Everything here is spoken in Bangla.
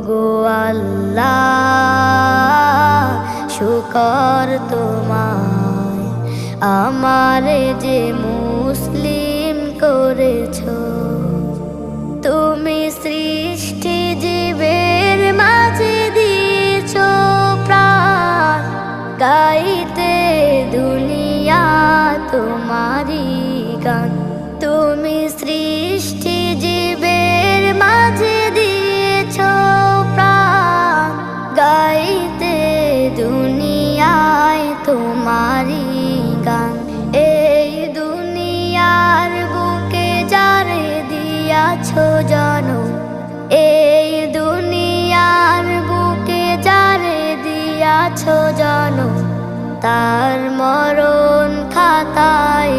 ওগো আল্লাহ শুকর তোমায় আমারে যে মুসলিম করেছো। তুমি সৃষ্টি জীবের মাঝে দিয়েছো প্রাণ, গাইতে দুনিয়া তোমারি গান। তুমি সৃষ্টি জীবের মাঝে দিয়েছো প্রাণ, গাইতে দুনিয়ায় তোমারি গান। এই দুনিয়ার বুকে যারে দিয়াছো জনম, এই দুনিয়ার বুকে যারে দিয়াছো জনম, তার মরণ খাতায়